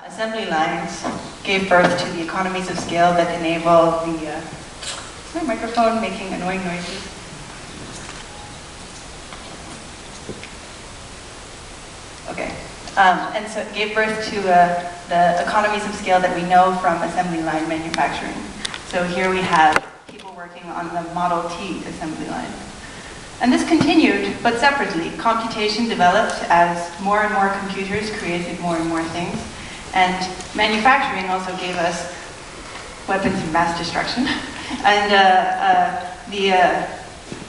assembly lines gave birth to the economies of scale that enable the, is my microphone making annoying noises? Okay. And so it gave birth to the economies of scale that we know from assembly line manufacturing. So here we have people working on the Model T assembly line. And this continued, but separately. Computation developed as more and more computers created more and more things. And manufacturing also gave us weapons of mass destruction. And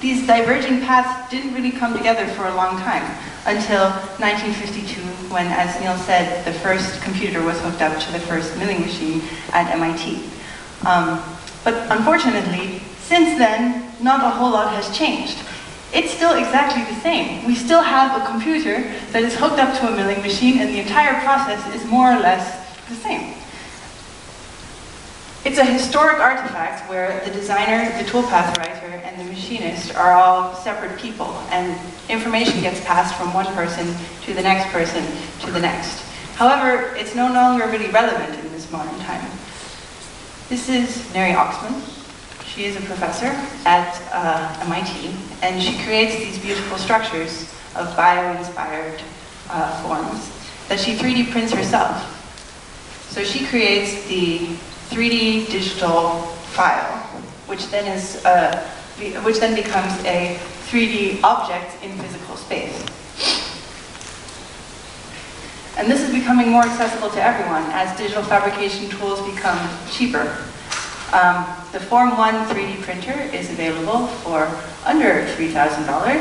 these diverging paths didn't really come together for a long time, until 1952, when, as Neil said, the first computer was hooked up to the first milling machine at MIT. But unfortunately, since then, not a whole lot has changed. It's still exactly the same. We still have a computer that is hooked up to a milling machine, and the entire process is more or less the same. It's a historic artifact where the designer, the toolpath writer, and the machinist are all separate people, and information gets passed from one person to the next person to the next. However, it's no longer really relevant in this modern time. This is Mary Oxman. She is a professor at MIT, and she creates these beautiful structures of bio-inspired forms that she 3D prints herself. So she creates the 3D digital file, which then becomes a 3D object in physical space. And this is becoming more accessible to everyone as digital fabrication tools become cheaper. The Form 1 3D printer is available for under $3,000.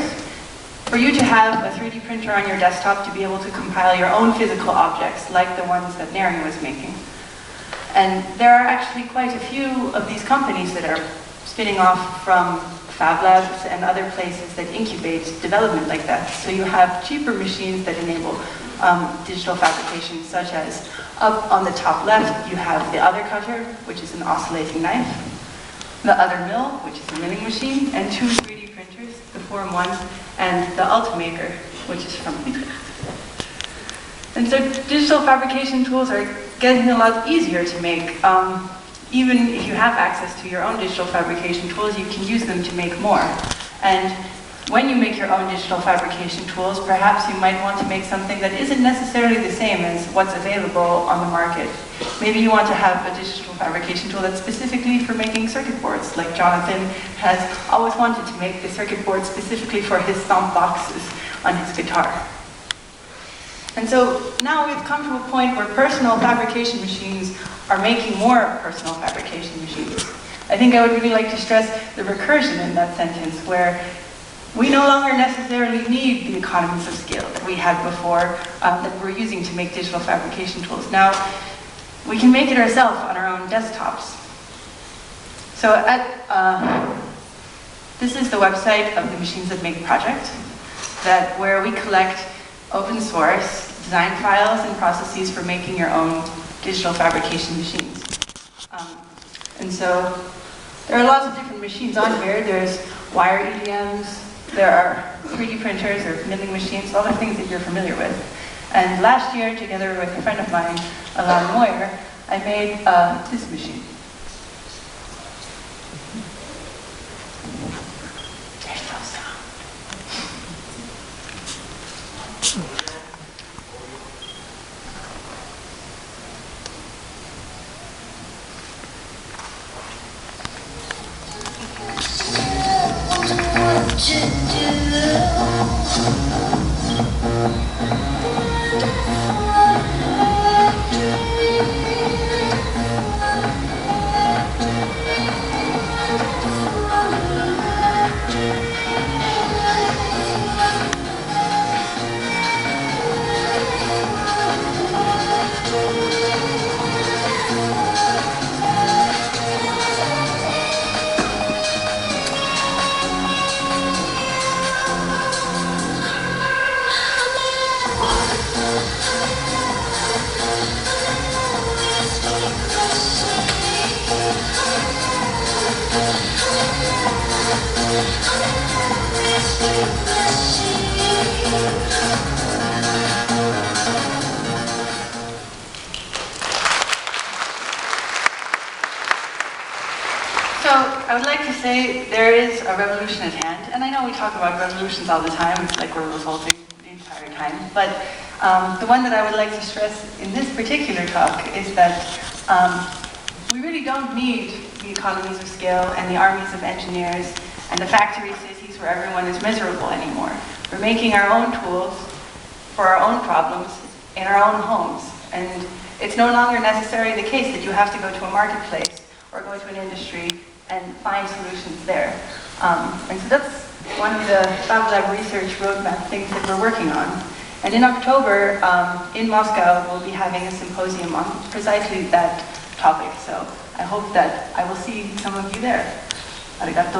For you to have a 3D printer on your desktop to be able to compile your own physical objects, like the ones that Neri was making. And there are actually quite a few of these companies that are spinning off from Fab Labs and other places that incubate development like that. So you have cheaper machines that enable digital fabrication, such as up on the top left, you have the other cutter, which is an oscillating knife, the other mill, which is a milling machine, and two 3D printers, the Form 1 and the Ultimaker, which is from Utrecht. And so digital fabrication tools are getting a lot easier to make. Even if you have access to your own digital fabrication tools, you can use them to make more. And when you make your own digital fabrication tools, perhaps you might want to make something that isn't necessarily the same as what's available on the market. Maybe you want to have a digital fabrication tool that's specifically for making circuit boards, like Jonathan has always wanted to make the circuit board specifically for his thumb boxes on his guitar. And so now we've come to a point where personal fabrication machines are making more personal fabrication machines. I think I would really like to stress the recursion in that sentence, where we no longer necessarily need the economies of scale that we had before that we're using to make digital fabrication tools. Now, we can make it ourselves on our own desktops. So this is the website of the Machines That Make project, where we collect open source design files and processes for making your own digital fabrication machines. And so there are lots of different machines on here. There's wire EDMs, there are 3D printers or milling machines, all the things that you're familiar with. And last year, together with a friend of mine, Alain Moyer, I made this machine. There's no sound. I would like to say there is a revolution at hand, and I know we talk about revolutions all the time, it's like we're revolting the entire time, but the one that I would like to stress in this particular talk is that we really don't need the economies of scale and the armies of engineers and the factory cities where everyone is miserable anymore. We're making our own tools for our own problems in our own homes, and it's no longer necessarily the case that you have to go to a marketplace or go to an industry and find solutions there. And so that's one of the Fab Lab research roadmap things that we're working on. And in October, in Moscow, we'll be having a symposium on precisely that topic. So I hope that I will see some of you there. Arigato.